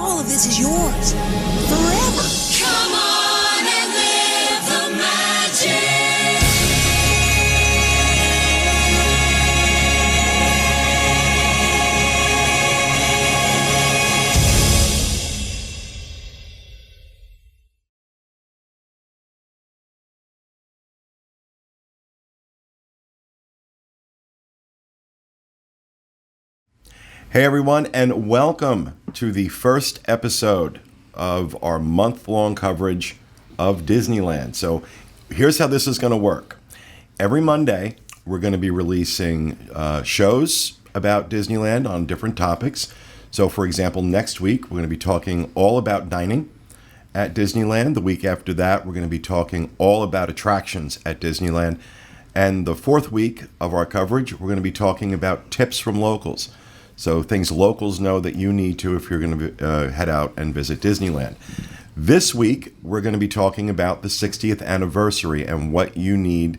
all of this is yours. Forever. Come on and live the magic. Hey everyone, and welcome to the first episode of our month-long coverage of Disneyland. So here's how this is going to work. Every Monday, we're going to be releasing shows about Disneyland on different topics. So for example, next week, we're going to be talking all about dining at Disneyland. The week after that, we're going to be talking all about attractions at Disneyland. And the fourth week of our coverage, we're going to be talking about tips from locals. So things locals know that you need to if you're going to head out and visit Disneyland. This week, we're going to be talking about the 60th anniversary and what you need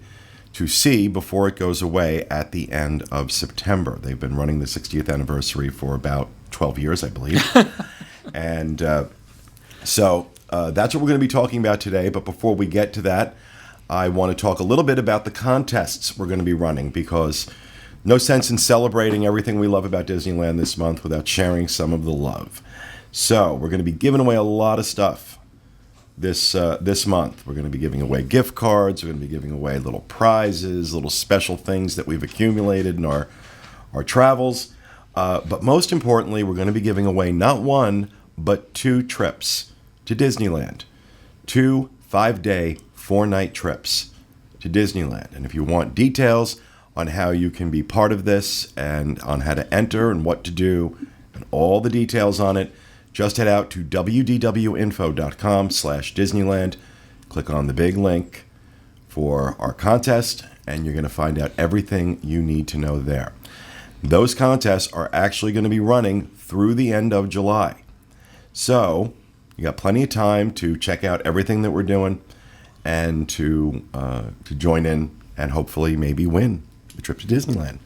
to see before it goes away at the end of September. They've been running the 60th anniversary for about 12 years, I believe. And so that's what we're going to be talking about today. But before we get to that, I want to talk a little bit about the contests we're going to be running, because no sense in celebrating everything we love about Disneyland this month without sharing some of the love. So we're going to be giving away a lot of stuff this month. We're going to be giving away gift cards. We're going to be giving away little prizes, little special things that we've accumulated in our travels. But most importantly, we're going to be giving away not one, but 2 trips to Disneyland. 2 5-day, 4-night trips to Disneyland. And if you want details on how you can be part of this and on how to enter and what to do and all the details on it, just head out to wdwinfo.com/Disneyland. Click on the big link for our contest, and you're going to find out everything you need to know there. Those contests are actually going to be running through the end of July. So you got plenty of time to check out everything that we're doing and to join in and hopefully maybe win the trip to Disneyland.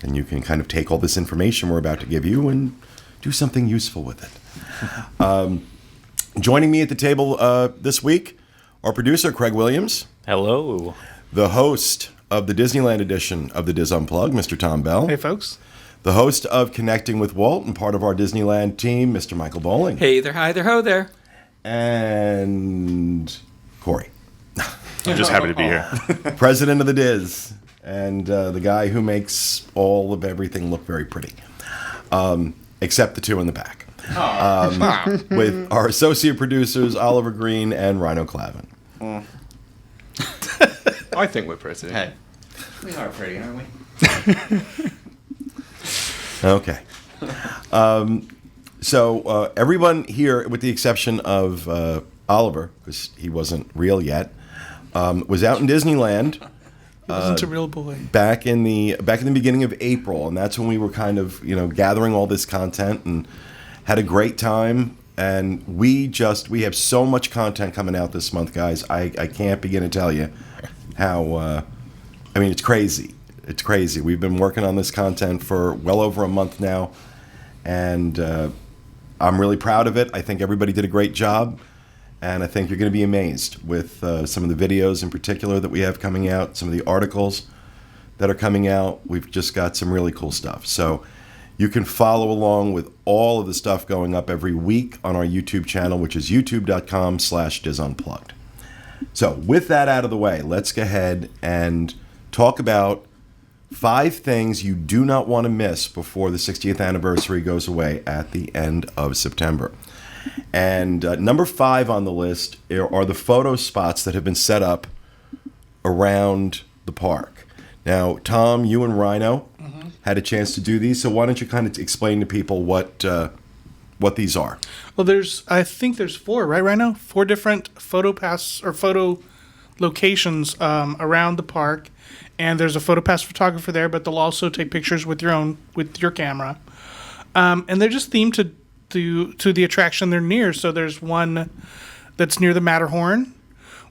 And you can kind of take all this information we're about to give you and do something useful with it. Joining me at the table this week, our producer, Craig Williams. Hello. The host of the Disneyland edition of the DIS Unplugged, Mr. Tom Bell. Hey, folks. The host of Connecting with Walt and part of our Disneyland team, Mr. Michael Bowling. Hey there, hi there, ho there. And Corey. I'm just happy to be here. President of the DIS. And the guy who makes all of everything look very pretty, except the 2 in the back. With our associate producers, Oliver Green and Rhino Clavin. I think we're pretty. Hey, we are pretty, aren't we? Okay. So everyone here, with the exception of Oliver, because he wasn't real yet, was out in Disneyland. Wasn't a real boy. Back in the beginning of April, and that's when we were kind of gathering all this content and had a great time. And we have so much content coming out this month, guys. I can't begin to tell you how. It's crazy. It's crazy. We've been working on this content for well over a month now, and I'm really proud of it. I think everybody did a great job. And I think you're going to be amazed with some of the videos in particular that we have coming out, some of the articles that are coming out. We've just got some really cool stuff. So you can follow along with all of the stuff going up every week on our YouTube channel, which is youtube.com/DIS Unplugged. So with that out of the way, let's go ahead and talk about 5 things you do not want to miss before the 60th anniversary goes away at the end of September. And number 5 on the list are the photo spots that have been set up around the park. Now, Tom, you and Rhino had a chance to do these, so why don't you kind of explain to people what these are? Well, I think there's 4, right, Rhino? 4 different photo pass or photo locations around the park, and there's a PhotoPass photographer there, but they'll also take pictures with your camera, and they're just themed to the attraction they're near. So there's one that's near the Matterhorn,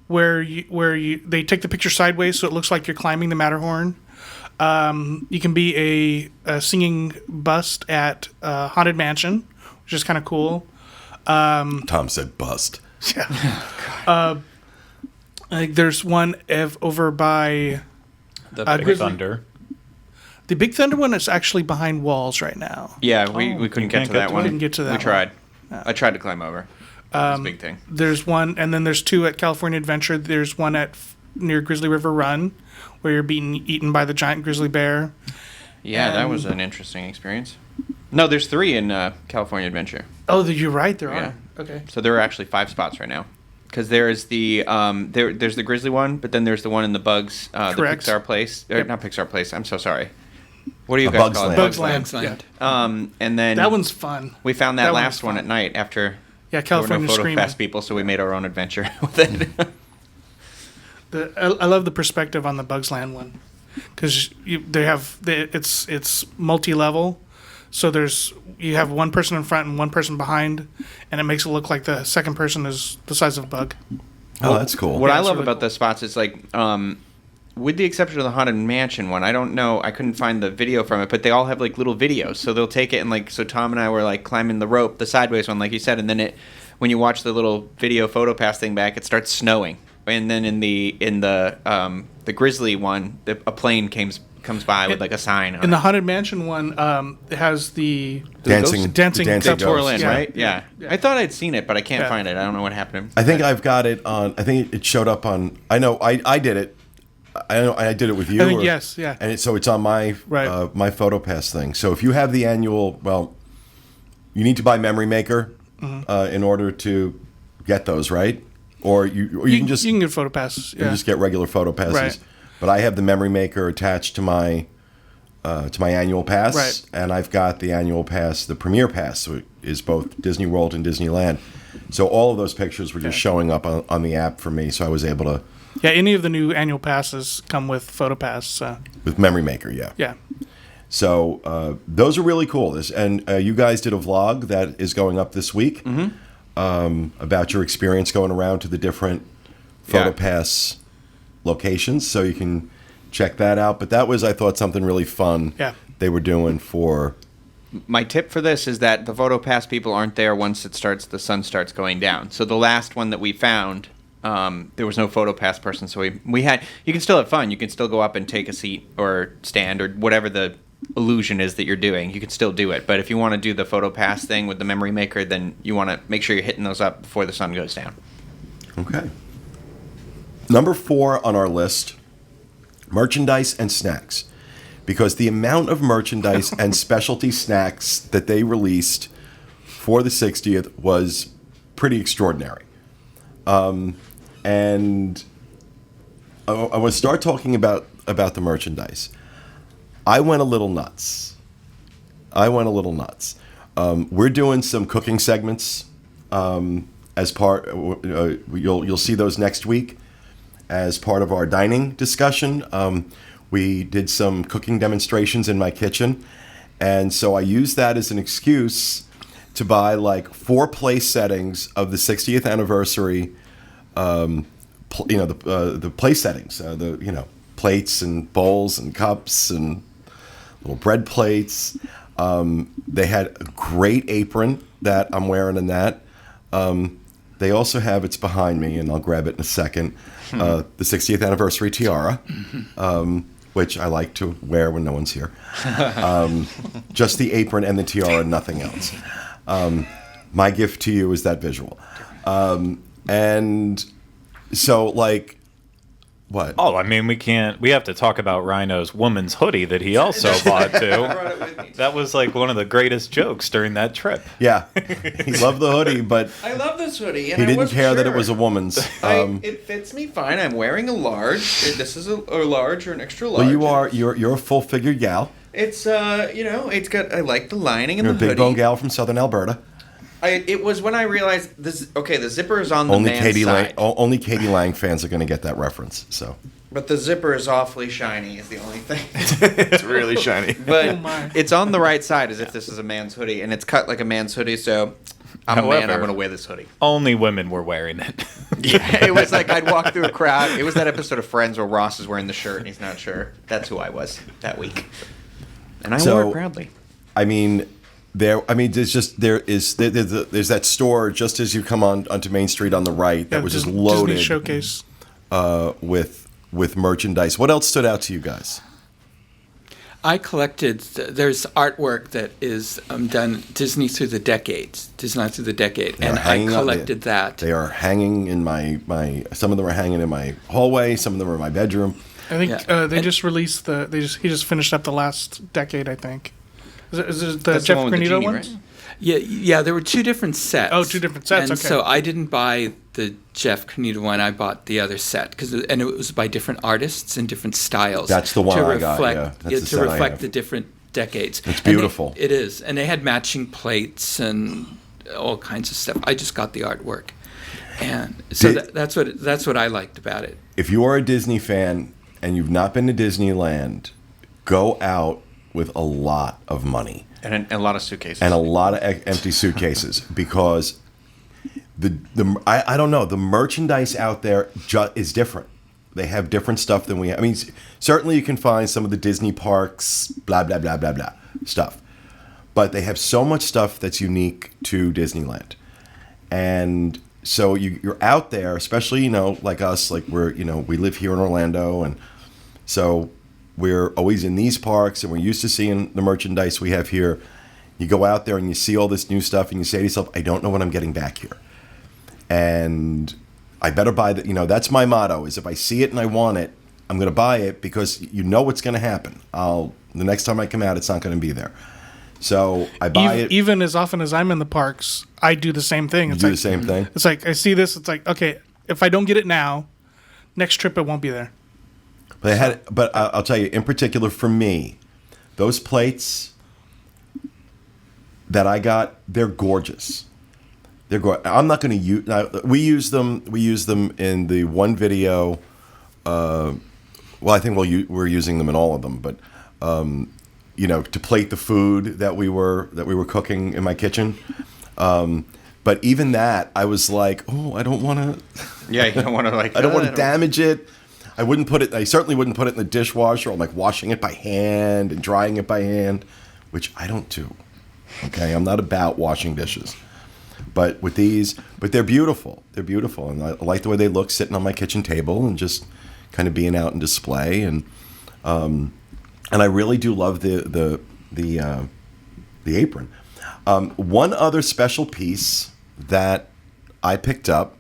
where they take the picture sideways, so it looks like you're climbing the Matterhorn. You can be a singing bust at Haunted Mansion, which is kind of cool. Tom said bust. I think there's one over by The Big Grizzly- Thunder. the Big Thunder one. Is actually behind walls right now. Yeah, we couldn't get can't to get that to one. it? Couldn't get to that We one. tried. I tried to climb over. That's a big thing. There's one, and then there's two at California Adventure. There's one near Grizzly River Run, where you're being eaten by the giant grizzly bear. Yeah, that was an interesting experience. No, there's 3 in California Adventure. Oh, you're right. There Yeah. are. Okay. So there are actually 5 spots right now. Because there's the there's the grizzly one, but then there's the one in the Bugs, the Correct. Pixar place. Or Yep. Not Pixar place. I'm so sorry. What do you A guys Bugs call it? Land. Bugs Land. Bugs Land. Yeah. And then That one's fun. we found that that last one's one fun. at night after Yeah, there were California no photo Screaming. pass people, so we made our own adventure with it. I love the perspective on the Bugs Land one, because it's multi-level, so you have one person in front and one person behind, and it makes it look like the second person is the size of a bug. Oh, that's cool. What Yeah, I it's love really about cool. those spots is like, with the exception of the Haunted Mansion one, I don't know, I couldn't find the video from it, but they all have like little videos. So they'll take it and like, so Tom and I were like climbing the rope, the sideways one, like you said, and then when you watch the little video photo pass thing back, it starts snowing. And then in the Grizzly one, a plane comes by with like a sign on In the it. Haunted Mansion one, it has the Dancing dancing ghost. Twirl in, Yeah. right? Yeah. Yeah. I thought I'd seen it, but I can't Yeah. find it. I don't know what happened. I think I've got it on. I think it showed up on. I know. I did it. I know. I did it with you. I think yes, yeah. And so it's on my Right. my PhotoPass thing. So if you have the annual, well, you need to buy Memory Maker in order to get those, right? Or you can just you can get photo passes. you can Yeah. just get regular PhotoPasses. Right. But I have the Memory Maker attached to my annual pass, Right. and I've got the annual pass, the Premier Pass, so it is both Disney World and Disneyland. So all of those pictures were just showing up on the app for me, so I was able to Yeah, any of the new annual passes come with PhotoPass. So with Memory Maker, yeah. yeah, So those are really cool. And you guys did a vlog that is going up this week about your experience going around to the different Yeah. PhotoPass locations. So you can check that out. But that was, I thought, something really fun Yeah. they were doing for... My tip for this is that the PhotoPass people aren't there once the sun starts going down. So the last one that we found, there was no PhotoPass person, so we had. You can still have fun. You can still go up and take a seat or stand or whatever the illusion is that you're doing. You can still do it. But if you want to do the PhotoPass thing with the Memory Maker, then you want to make sure you're hitting those up before the sun goes down. Okay. Number 4 on our list, merchandise and snacks. Because the amount of merchandise and specialty snacks that they released for the 60th was pretty extraordinary. And I want to start talking about the merchandise. I went a little nuts. We're doing some cooking segments as part. You'll see those next week as part of our dining discussion. We did some cooking demonstrations in my kitchen, and so I used that as an excuse to buy like 4 place settings of the 60th anniversary. The place settings, plates and bowls and cups and little bread plates. They had a great apron that I'm wearing in that. They also have, it's behind me, and I'll grab it in a second, the 60th anniversary tiara, which I like to wear when no one's here. Just the apron and the tiara, nothing else. My gift to you is that visual. And so, like, what? Oh, I mean, we have to talk about Rhino's woman's hoodie that he also bought too. That was like one of the greatest jokes during that trip. Yeah, he loved the hoodie, but I love this hoodie. And he I didn't wasn't care that it sure. was a woman's. It fits me fine. I'm wearing a large. This is a large or an extra large. Well, you're a full figured gal. It's it's got. I like the lining and You're a the big hoodie. bone gal from Southern Alberta. It was when I realized this. Okay, the zipper is on the Only man's Katie Lang, side, only Katie Lang fans are going to get that reference. So but the zipper is awfully shiny. Is the only thing. It's really shiny. But my. it's on the right side, as if this is a man's hoodie, and it's cut like a man's hoodie. So I'm a man. However- I'm going to wear this hoodie. Only women were wearing it. Yeah, it was like I'd walk through a crowd. It was that episode of Friends where Ross is wearing the shirt and he's not sure. That's who I was that week, and I wore it proudly. I mean, I mean, there's that store just as you come onto Main Street on the right that was just loaded Disney Showcase with merchandise. What else stood out to you guys? I collected. There's artwork that is done Disney through the decades, Disneyland through the decade, and I collected that. They are hanging in my. Some of them are hanging in my hallway. Some of them are in my bedroom. I think they just released he just finished up the last decade. I think. Is it the That's Jeff the one with the Granito genie, ones? right? Yeah. There were two different sets. Oh, two different sets, And okay. so I didn't buy the Jeff Granito one. I bought the other set and it was by different artists and different styles. That's the one I got, yeah. That's the to set I reflect have. the different decades. It's beautiful. It is, and they had matching plates and all kinds of stuff. I just got the artwork, and so that's what I liked about it. If you are a Disney fan and you've not been to Disneyland, go out with a lot of money. And a lot of suitcases. And a lot of empty suitcases because I don't know, the merchandise out there is different. They have different stuff than we have. I mean, certainly you can find some of the Disney parks, blah, blah, blah, blah, blah stuff. But they have so much stuff that's unique to Disneyland. And so you're out there, especially, like us, like we live here in Orlando. And so we're always in these parks and we're used to seeing the merchandise we have here. You go out there and you see all this new stuff and you say to yourself, I don't know what I'm getting back here. And I better buy that. That's my motto is if I see it and I want it, I'm going to buy it because you know what's going to happen. The next time I come out, it's not going to be there. So I buy it. Even as often as I'm in the parks, I do the same thing. You do the same thing? It's like I see this. It's like, okay, if I don't get it now, next trip it won't be there. But I'll tell you, in particular for me, those plates that I got, they're gorgeous. They're gorgeous. I'm not going to use. We use them. We use them in the one video. Well, I think we're using them in all of them. But to plate the food that we were cooking in my kitchen. But even that, I was like, oh, I don't want to. Yeah, you don't want to I don't want to damage it. I certainly wouldn't put it in the dishwasher. I'm like washing it by hand and drying it by hand, which I don't do. Okay, I'm not about washing dishes. But with these, they're beautiful. They're beautiful, and I like the way they look sitting on my kitchen table and just kind of being out in display. And I really do love the apron. One other special piece that I picked up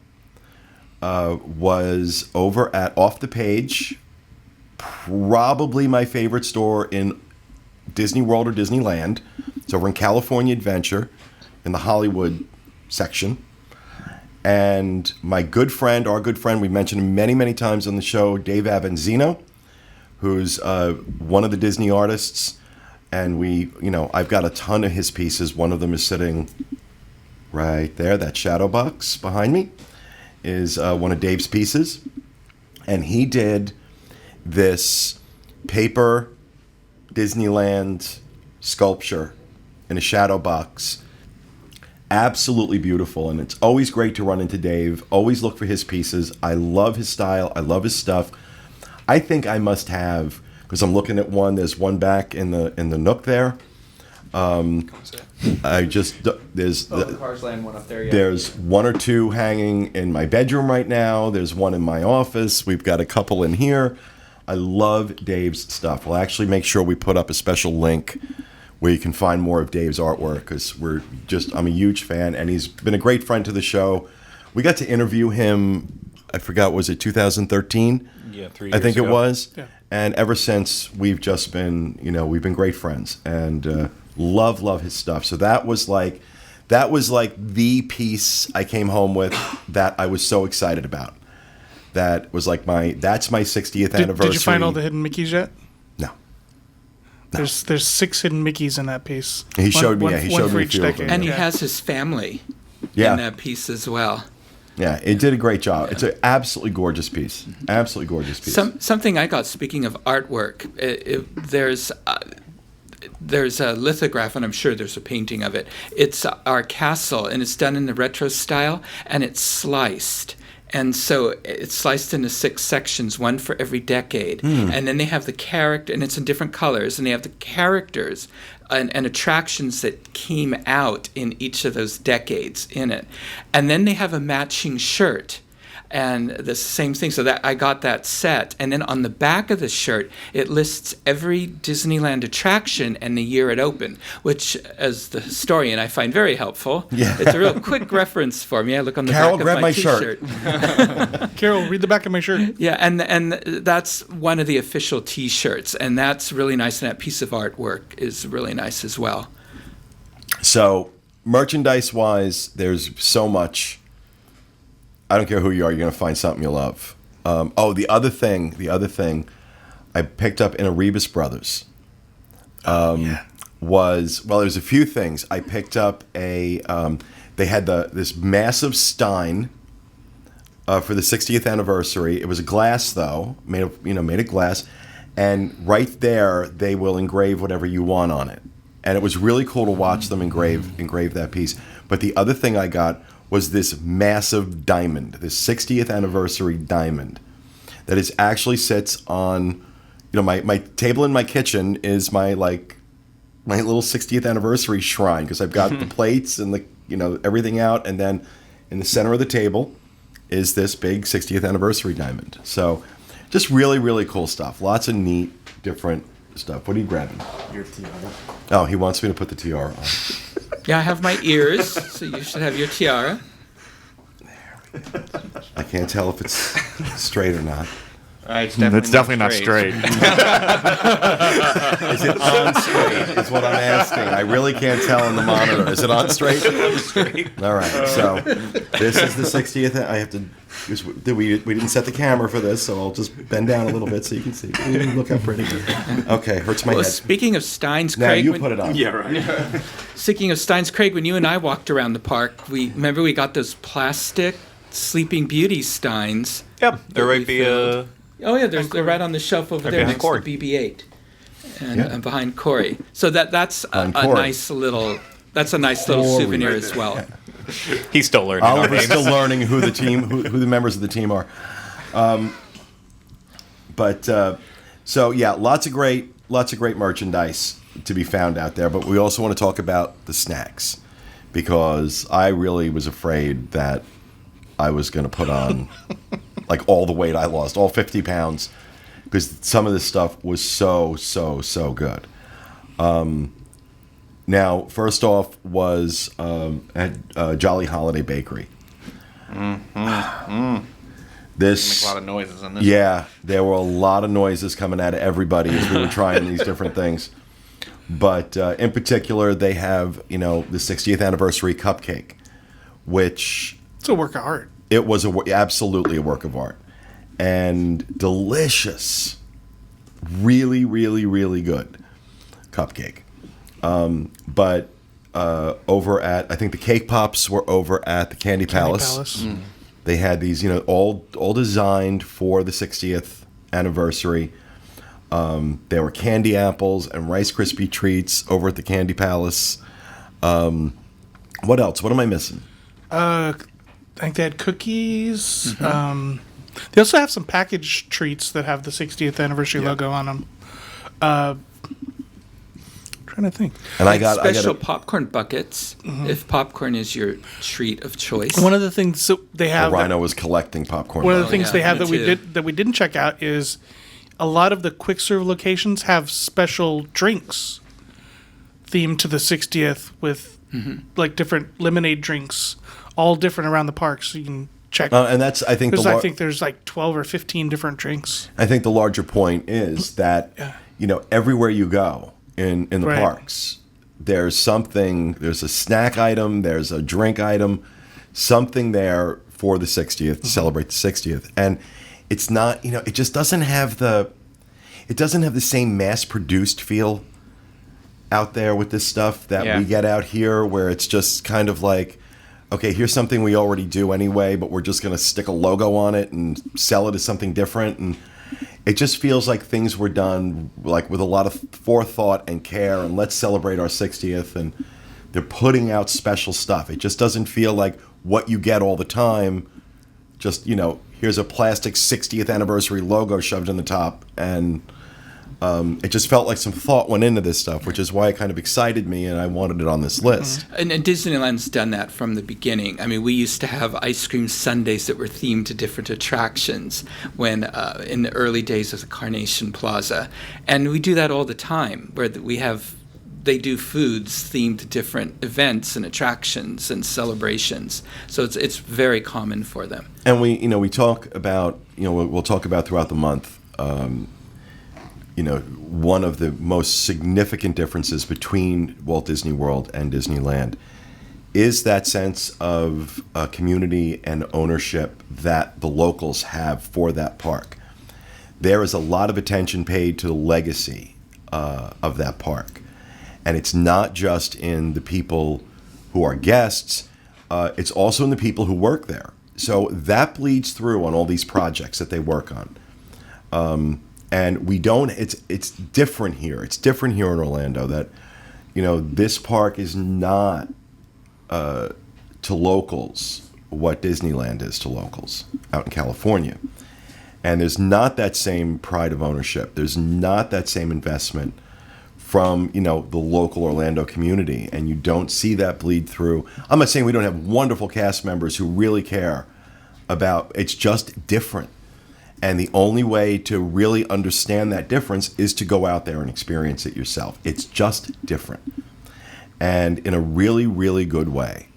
was over at Off the Page, probably my favorite store in Disney World or Disneyland. It's over in California Adventure in the Hollywood section. And our good friend, we mentioned him many, many times on the show, Dave Avanzino, who's one of the Disney artists. And I've got a ton of his pieces. One of them is sitting right there, that shadow box behind me. Is one of Dave's pieces, and he did this paper Disneyland sculpture in a shadow box. Absolutely beautiful, and it's always great to run into Dave. Always look for his pieces. I love his style. I love his stuff. I think I must have, because I'm looking at one. There's one back in the nook there. the Cars Land one up there. Yeah. There's one or two hanging in my bedroom right now. There's one in my office. We've got a couple in here. I love Dave's stuff. We'll actually make sure we put up a special link where you can find more of Dave's artwork because I'm a huge fan, and he's been a great friend to the show. We got to interview him, I forgot, was it 2013? Yeah, 3 years I think ago. it was. Yeah. And ever since, we've just been, we've been great friends, and love his stuff. So that was like the piece I came home with that I was so excited about. That was like that's my 60th anniversary. Did you find all the hidden Mickeys yet? No. There's 6 hidden Mickeys in that piece. He showed me. He showed for me a each few of them. decade. And he Yeah. has his family Yeah. in that piece as well. Yeah, it did a great job. It's an absolutely gorgeous piece. Absolutely gorgeous piece. Something I got, speaking of artwork, there's a lithograph, and I'm sure there's a painting of it. It's our castle, and it's done in the retro style, and it's sliced. And so it's sliced into 6 sections, one for every decade. And then they have the character, and it's in different colors, and they have the characters and attractions that came out in each of those decades in it. And then they have a matching shirt. And the same thing, so that I got that set. And then on the back of the shirt, it lists every Disneyland attraction and the year it opened, which, as the historian, I find very helpful. Yeah. It's a real quick reference for me. I look on the Carol, back grab of my my shirt. T-shirt. Carol, read the back of my shirt. Yeah, and that's one of the official T-shirts, and that's really nice, and that piece of artwork is really nice as well. So, merchandise-wise, there's so much. I don't care who you are, you're going to find something you love. The other thing I picked up in a Rebus Brothers there's a few things. I picked up they had this massive stein for the 60th anniversary. It was a glass, though, made of glass, and right there they will engrave whatever you want on it. And it was really cool to watch them engrave that piece. But the other thing I got was this massive diamond, this 60th anniversary diamond that is actually sits on, my table in my kitchen is my little 60th anniversary shrine, because I've got the plates and everything out, and then in the center of the table is this big 60th anniversary diamond. So just really, really cool stuff. Lots of neat, different stuff. What are you grabbing? Your tiara. Oh, he wants me to put the tiara on. Yeah, I have my ears, so you should have your tiara. I can't tell if it's straight or not. It's definitely not straight. Is it on straight? Is what I'm asking. I really can't tell on the monitor. Is it on straight? Straight. All right. So this is the 60th. I have to. We didn't set the camera for this, so I'll just bend down a little bit so you can see. Look how pretty. Okay, hurts my head. Speaking of Steins, Now Craig, you put it on. Yeah, right. Speaking of Steins, Craig, when you and I walked around the park, we got those plastic Sleeping Beauty Steins. Yep, there might be a. Oh yeah, they're right on the shelf over there behind next Corey. to BB-8, and behind Corey. So that's a Corey. nice little souvenir as well. He's still learning. our Oliver's names. still learning who the members of the team are. So yeah, lots of great merchandise to be found out there. But we also want to talk about the snacks, because I really was afraid that I was going to put on all the weight I lost, all 50 pounds, because some of this stuff was so good. Now, first off was at Jolly Holiday Bakery. This Make a lot of noises in this. Yeah, there were a lot of noises coming out of everybody as we were trying these different things. But in particular, they have the 60th anniversary cupcake, which It's a work of art. it was absolutely a work of art, and delicious, really, really, really good cupcake. But over at, I think the Cake Pops were over at the Candy Palace. They had these, all designed for the 60th anniversary. There were candy apples and Rice Krispie treats over at the Candy Palace. What else? What am I missing? I think they had cookies. They also have some packaged treats that have the 60th anniversary logo on them. Trying to think. And I got special popcorn buckets if popcorn is your treat of choice. One of the things that they have. Rhino was collecting popcorn. One of the buckets. things they have me that we didn't check out is a lot of the quick serve locations have special drinks themed to the 60th with different lemonade drinks, all different around the park, so you can check. And that's, I think, I think there's 12 or 15 different drinks. I think the larger point is that everywhere you go in the Right. parks, there's a snack item, there's a drink item, something there for the 60th to celebrate the 60th, and it's not, it just doesn't have the same mass-produced feel out there with this stuff that we get out here, where it's just kind of like, okay, here's something we already do anyway, but we're just going to stick a logo on it and sell it as something different. And it just feels like things were done with a lot of forethought and care, and let's celebrate our 60th, and they're putting out special stuff. It just doesn't feel like what you get all the time. Just, here's a plastic 60th anniversary logo shoved in the top, and It just felt like some thought went into this stuff, which is why it kind of excited me, and I wanted it on this list. And Disneyland's done that from the beginning. I mean, we used to have ice cream sundaes that were themed to different attractions when in the early days of the Carnation Plaza, and we do that all the time, where they do foods themed to different events and attractions and celebrations. So it's very common for them. And we talk about, we'll talk about throughout the month. One of the most significant differences between Walt Disney World and Disneyland is that sense of community and ownership that the locals have for that park. There is a lot of attention paid to the legacy of that park. And it's not just in the people who are guests, it's also in the people who work there. So that bleeds through on all these projects that they work on. And we don't, it's different here. It's different here in Orlando that, this park is not to locals what Disneyland is to locals out in California. And there's not that same pride of ownership. There's not that same investment from, the local Orlando community. And you don't see that bleed through. I'm not saying we don't have wonderful cast members who really care about, it's just different. And the only way to really understand that difference is to go out there and experience it yourself. It's just different. And in a really, really good way.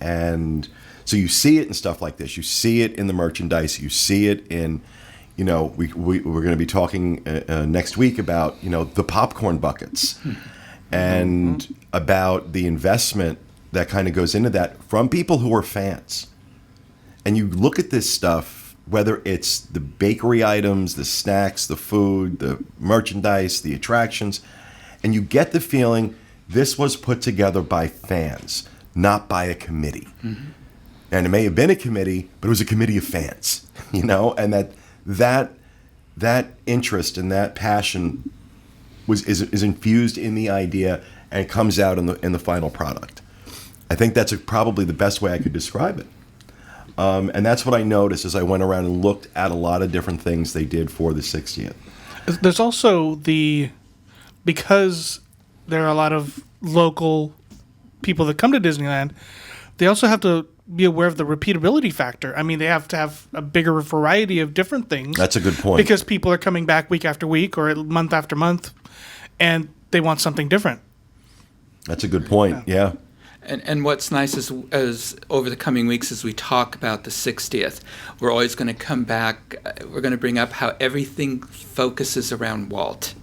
And so you see it in stuff like this. You see it in the merchandise. You see it in, we're going to be talking next week about, the popcorn buckets and about the investment that kind of goes into that from people who are fans. And you look at this stuff, whether it's the bakery items, the snacks, the food, the merchandise, the attractions, and you get the feeling this was put together by fans, not by a committee. Mm-hmm. And it may have been a committee, but it was a committee of fans, and that interest and that passion is infused in the idea and it comes out in the final product. I think that's probably the best way I could describe it. And that's what I noticed as I went around and looked at a lot of different things they did for the 60th. There's also because there are a lot of local people that come to Disneyland, they also have to be aware of the repeatability factor. I mean, they have to have a bigger variety of different things. That's a good point. Because people are coming back week after week or month after month, and they want something different. That's a good point, yeah. And what's nice is as over the coming weeks as we talk about the 60th, we're always going to come back, we're going to bring up how everything focuses around Walt.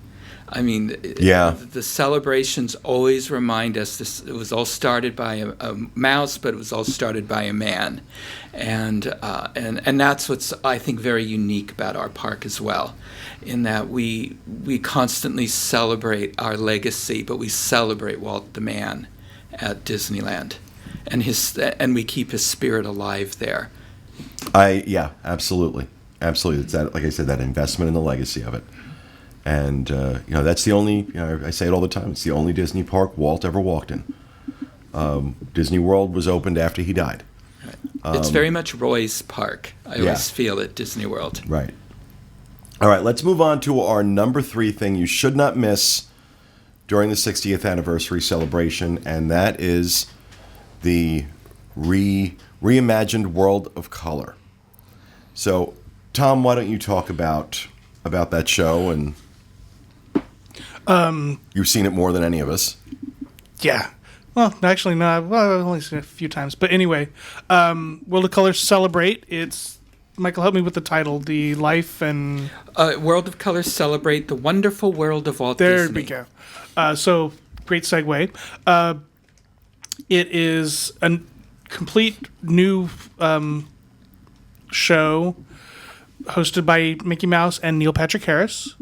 I mean, the celebrations always remind us it was all started by a mouse, but it was all started by a man. And that's what's, I think, very unique about our park as well, in that we constantly celebrate our legacy, but we celebrate Walt the man at Disneyland, and we keep his spirit alive there. Absolutely. It's that, like I said, that investment in the legacy of it. And that's the only, I say it all the time, it's the only Disney park Walt ever walked in. Disney World was opened after he died. Right. It's very much Roy's park, I always feel, at Disney World. Right. All right, let's move on to our number 3 thing you should not miss during the 60th anniversary celebration, and that is the reimagined World of Color. So, Tom, why don't you talk about that show? And you've seen it more than any of us. Yeah. Well, actually, no. Well, I've only seen it a few times. But anyway, World of Color Celebrate. It's, Michael, help me with the title. The life and... World of Color Celebrate the Wonderful World of Walt Disney. There we go. So, great segue. It is a complete new show hosted by Mickey Mouse and Neil Patrick Harris.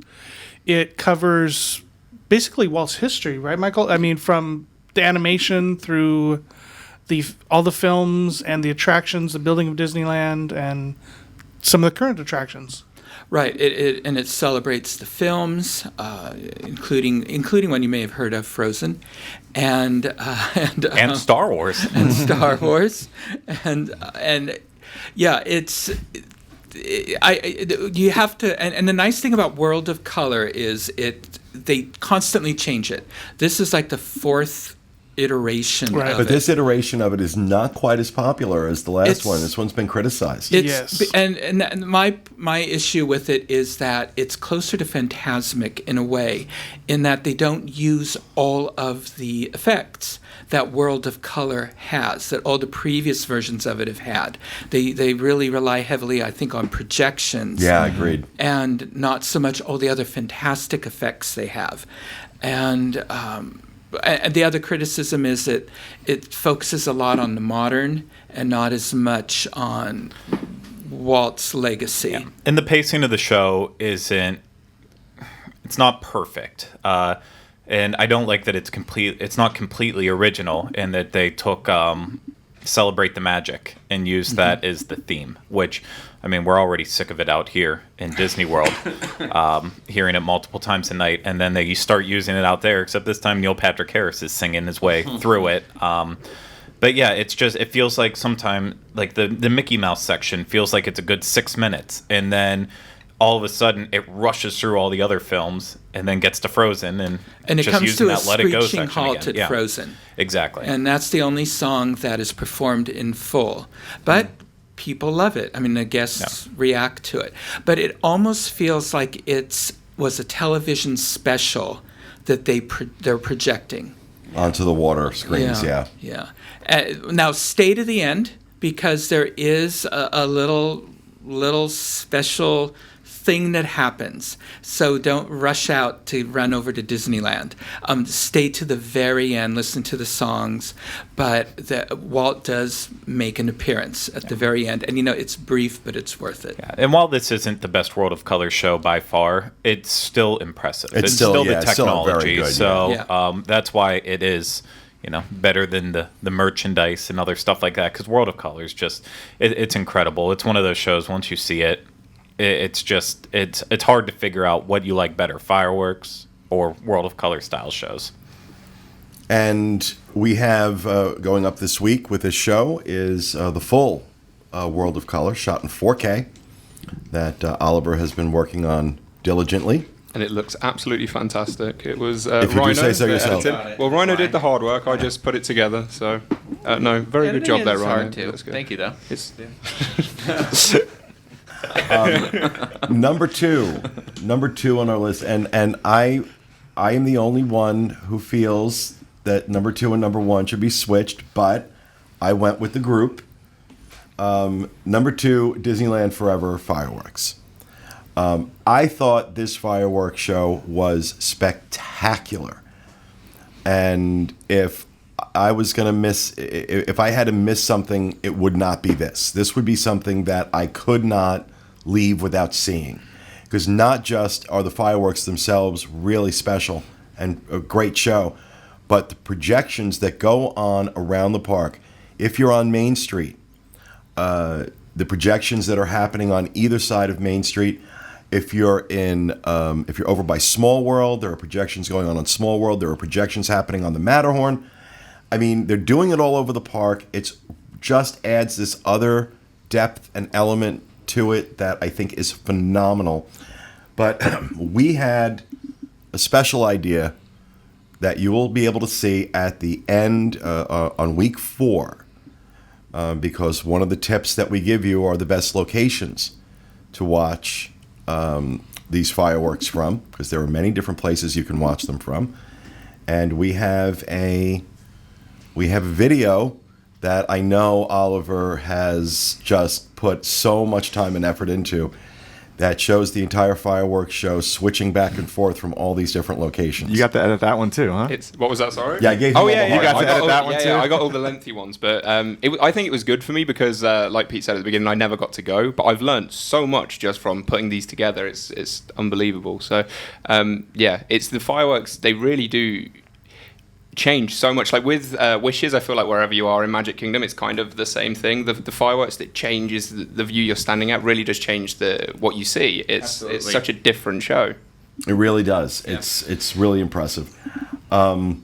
It covers basically Walt's history, right, Michael? I mean, from the animation through all the films and the attractions, the building of Disneyland, and some of the current attractions. Right, it celebrates the films, including one you may have heard of, Frozen, and Star Wars, and Star Wars, and yeah, you have to, and the nice thing about World of Color is they constantly change it. This is like the fourth iteration of But it. this iteration of it is not quite as popular as the last one. This one's been criticized. Yes. And my issue with it is that it's closer to Phantasmic in a way, in that they don't use all of the effects that World of Color has, that all the previous versions of it have had. They really rely heavily, I think, on projections. Yeah, agreed. And not so much all the other fantastic effects they have. And the other criticism is that it focuses a lot on the modern and not as much on Walt's legacy. Yeah. And the pacing of the show it's not perfect. And I don't like that it's not completely original, and that they took Celebrate the Magic and used that as the theme, which, I mean, we're already sick of it out here in Disney World, hearing it multiple times a night, and then they start using it out there, except this time Neil Patrick Harris is singing his way through it. But yeah, it feels like sometime, like the Mickey Mouse section feels like it's a good 6 minutes, and then all of a sudden it rushes through all the other films and then gets to Frozen, and it just comes using to a that Let It Go screeching section halt again. at Yeah. Frozen. Exactly. And that's the only song that is performed in full. But people love it. I mean, the guests react to it. But it almost feels like it was a television special that they're projecting. Onto the water screens, yeah. Yeah. Now, stay to the end, because there is a little special thing that happens. So don't rush out to run over to Disneyland. Stay to the very end, listen to the songs. But Walt does make an appearance at the very end. And, it's brief, but it's worth it. Yeah. And while this isn't the best World of Color show by far, it's still impressive. It's still the it's still technology. very good, so that's why it is, better than the merchandise and other stuff like that. Because World of Color is just, it's incredible. It's one of those shows, once you see it, it's hard to figure out what you like better, fireworks or World of Color style shows. And we have, going up this week with this show, is the full World of Color, shot in 4K, that Oliver has been working on diligently. And it looks absolutely fantastic. It was If you do Rhino say so that yourself. edited. Well, Rhino did the hard work. I just put it together. So, no, very good job there, It's Rhino. hard too. That's good. Thank you, though. It's, Number two on our list, and I am the only one who feels that number 2 and number 1 should be switched, but I went with the group. Number 2, Disneyland Forever fireworks. I thought this fireworks show was spectacular, and if I was going to if I had to miss something, it would not be this. This would be something that I could not leave without seeing, because not just are the fireworks themselves really special and a great show, but the projections that go on around the park. If you're on Main Street, the projections that are happening on either side of Main Street. If you're over by Small World, there are projections going on Small World. There are projections happening on the Matterhorn. I mean, they're doing it all over the park. It just adds this other depth and element to it that I think is phenomenal. But we had a special idea that you will be able to see at the end on week 4, because one of the tips that we give you are the best locations to watch these fireworks from, because there are many different places you can watch them from. And we have a video that I know Oliver has just put so much time and effort into, that shows the entire fireworks show switching back and forth from all these different locations. You got to edit that one too, huh? what was that, sorry? Yeah, I gave you all the hard you got ones. to edit that one too? Yeah, I got all the lengthy ones, but I think it was good for me because, like Pete said at the beginning, I never got to go, but I've learned so much just from putting these together. It's unbelievable. So, it's the fireworks. They really do change so much. Like with Wishes, I feel like wherever you are in Magic Kingdom, it's kind of the same thing. The fireworks, that changes the view you're standing at, really does change what you see. It's such a different show. It really does. Yeah. It's really impressive. And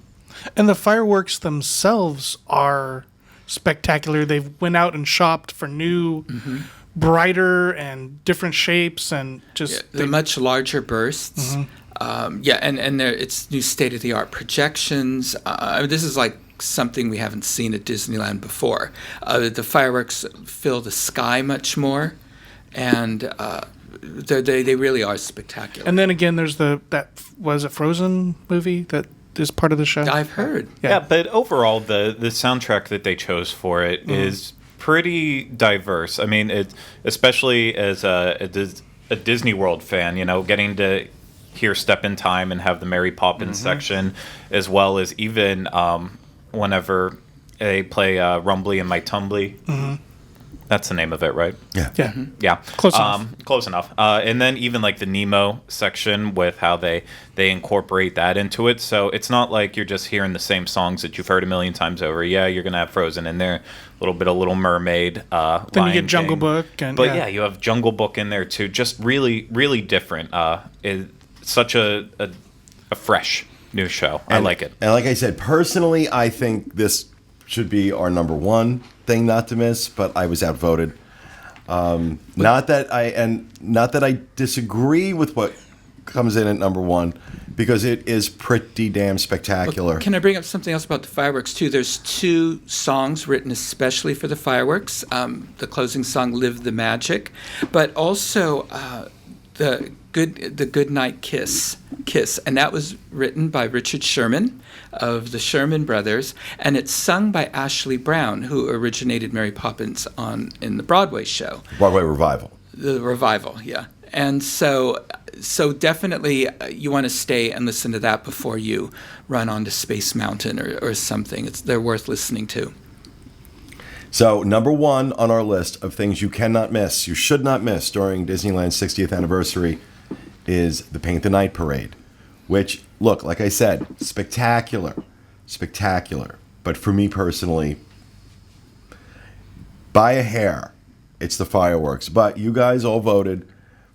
the fireworks themselves are spectacular. They've went out and shopped for new brighter and different shapes and just the much larger bursts. And it's new state-of-the-art projections. This is like something we haven't seen at Disneyland before. The fireworks fill the sky much more, and they really are spectacular. And then again, there's that was a Frozen movie that is part of the show. I've heard. Yeah, but overall, the soundtrack that they chose for it is pretty diverse. I mean, especially as a Disney World fan, getting to hear Step in Time and have the Mary Poppins section, as well as even whenever they play Rumbly and My Tumbly. That's the name of it, right? Yeah. Yeah. Yeah. Close enough. Close enough. And then even like the Nemo section with how they incorporate that into it. So it's not like you're just hearing the same songs that you've heard a million times over. Yeah, you're going to have Frozen in there, a little bit of Little Mermaid. Then Lion you get Jungle King. Book. But yeah, you have Jungle Book in there too. Just really, really different. It's such a fresh new show. I like it. And like I said, personally, I think this should be our number one thing not to miss, but I was outvoted. Not that I disagree with what comes in at number one, because it is pretty damn spectacular. Can I bring up something else about the fireworks too? There's 2 songs written especially for the fireworks. The closing song, "Live the Magic," but also the Good Night Kiss, and that was written by Richard Sherman of the Sherman Brothers, and it's sung by Ashley Brown, who originated Mary Poppins in the Broadway show. Broadway revival. The revival, yeah. And so definitely you want to stay and listen to that before you run onto Space Mountain or something. They're worth listening to. So number one on our list of things you cannot miss, you should not miss during Disneyland's 60th anniversary, is the Paint the Night Parade, which, look, like I said, spectacular. But for me personally, by a hair, it's the fireworks. But you guys all voted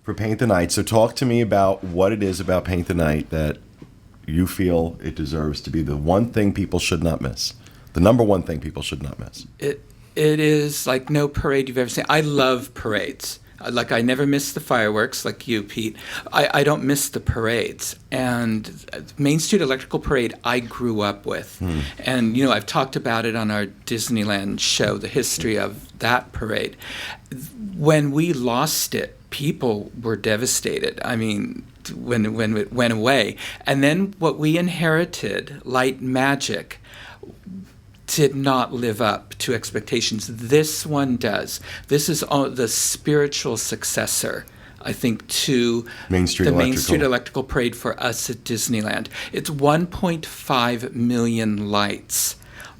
for Paint the Night, so talk to me about what it is about Paint the Night that you feel it deserves to be the one thing people should not miss. The number one thing people should not miss. It is like no parade you've ever seen. I love parades. Like, I never miss the fireworks like you, Pete. I don't miss the parades. And Main Street Electrical Parade I grew up with. And, I've talked about it on our Disneyland show, the history of that parade. When we lost it, people were devastated. I mean, when it went away. And then what we inherited, Light Magic, did not live up to expectations. This one does. This is the spiritual successor, I think, to Main Street Main Street Electrical Parade for us at Disneyland. It's 1.5 million lights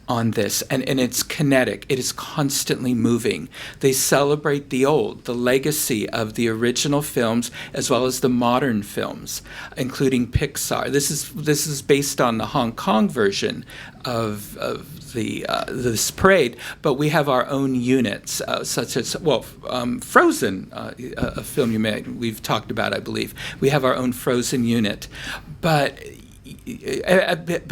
on this, and it's kinetic. It is constantly moving. They celebrate the legacy of the original films as well as the modern films, including Pixar. This is based on the Hong Kong version of this parade, but we have our own units, such as Frozen, a film we've talked about, I believe. We have our own Frozen unit, but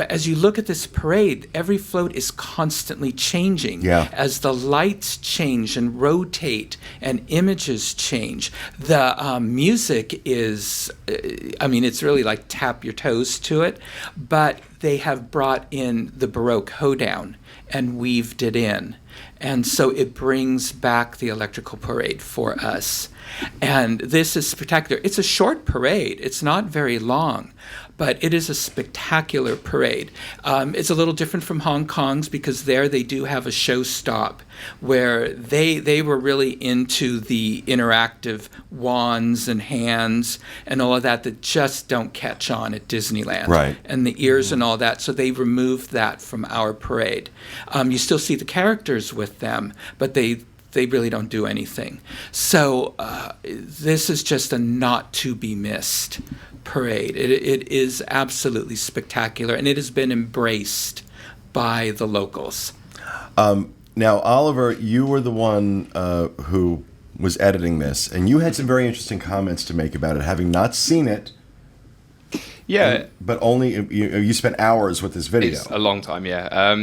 as you look at this parade, every float is constantly changing. Yeah. As the lights change and rotate and images change, the music is, it's really like tap your toes to it, but they have brought in the Baroque hoedown and weaved it in. And so it brings back the electrical parade for us. And this is spectacular. It's a short parade. It's not very long, but it is a spectacular parade. It's a little different from Hong Kong's because there they do have a show stop where they were really into the interactive wands and hands and all of that just don't catch on at Disneyland. Right. And the ears and all that. So they removed that from our parade. You still see the characters with them, but they really don't do anything. So this is just a not to be missed parade. It is absolutely spectacular, and it has been embraced by the locals. Now, Oliver, you were the one who was editing this, and you had some very interesting comments to make about it, having not seen it. Yeah. But only you spent hours with this video. It's a long time, yeah.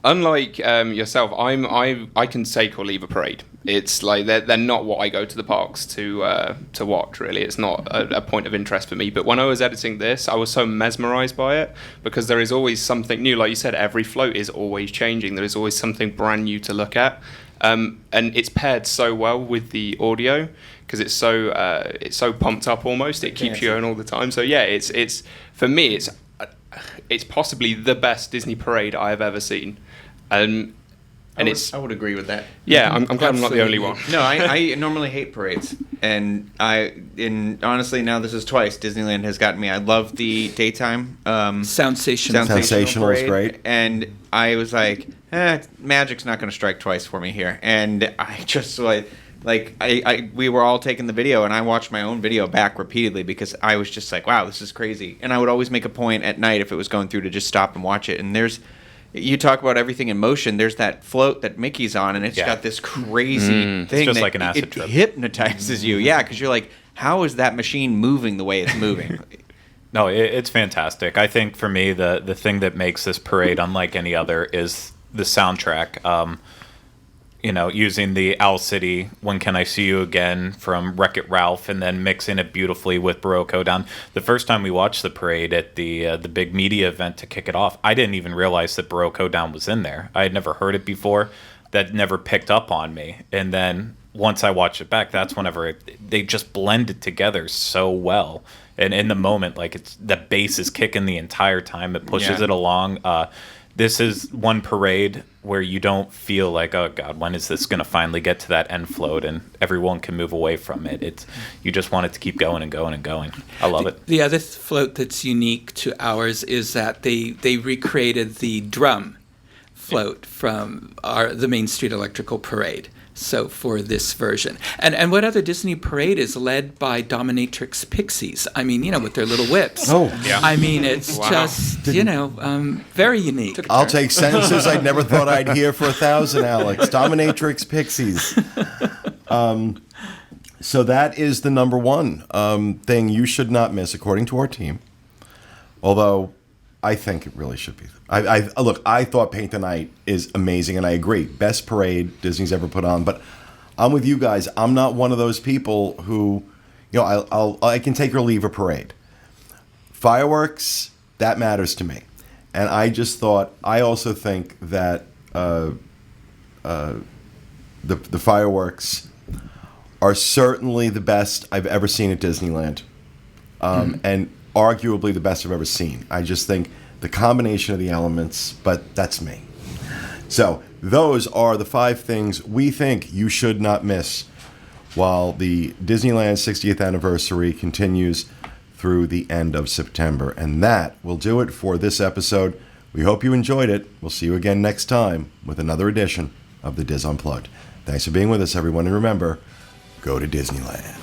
Unlike yourself, I can take or leave a parade. It's like they're not what I go to the parks to watch. Really, it's not a point of interest for me. But when I was editing this, I was so mesmerized by it because there is always something new. Like you said, every float is always changing. There is always something brand new to look at, and it's paired so well with the audio because it's so pumped up almost. It keeps you going all the time. So yeah, it's for me it's possibly the best Disney parade I have ever seen. And I would agree with that. Yeah, I'm glad I'm not the only one. No, I normally hate parades, and honestly now this is twice Disneyland has gotten me. I love the daytime Sensational is great, and I was like, magic's not going to strike twice for me here, and I just we were all taking the video, and I watched my own video back repeatedly because I was just like, wow, this is crazy, and I would always make a point at night if it was going through to just stop and watch it, and you talk about everything in motion. There's that float that Mickey's on, and it's got this crazy thing. It's just that like an acid trip. It hypnotizes you. Yeah, because you're like, how is that machine moving the way it's moving? No, it's fantastic. I think for me, the thing that makes this parade unlike any other is the soundtrack. Using the Owl City, When Can I See You Again from Wreck-It Ralph, and then mixing it beautifully with Baroque Hoedown. The first time we watched the parade at the big media event to kick it off, I didn't even realize that Baroque Hoedown was in there. I had never heard it before. That never picked up on me. And then once I watched it back, that's whenever they just blended together so well. And in the moment, the bass is kicking the entire time. It pushes it along. This is one parade where you don't feel like, oh God, when is this going to finally get to that end float and everyone can move away from it. You just want it to keep going and going and going. I love it. The other float that's unique to ours is that they recreated the drum float from the Main Street Electrical Parade. So for this version. And what other Disney parade is led by dominatrix pixies? I mean, with their little whips. Oh, yeah. I mean, it's just, very unique. I'll take sentences I never thought I'd hear for 1,000, Alex. Dominatrix Pixies. So that is the number one thing you should not miss, according to our team. Although I think it really should be. Look, I thought Paint the Night is amazing, and I agree. Best parade Disney's ever put on. But I'm with you guys. I'm not one of those people who, I can take or leave a parade. Fireworks, that matters to me. And I also think that the fireworks are certainly the best I've ever seen at Disneyland. And arguably the best I've ever seen. I just think the combination of the elements, but that's me. So those are the 5 things we think you should not miss while the Disneyland 60th anniversary continues through the end of September. And that will do it for this episode. We hope you enjoyed it. We'll see you again next time with another edition of the DIS Unplugged. Thanks for being with us, everyone. And remember, go to Disneyland.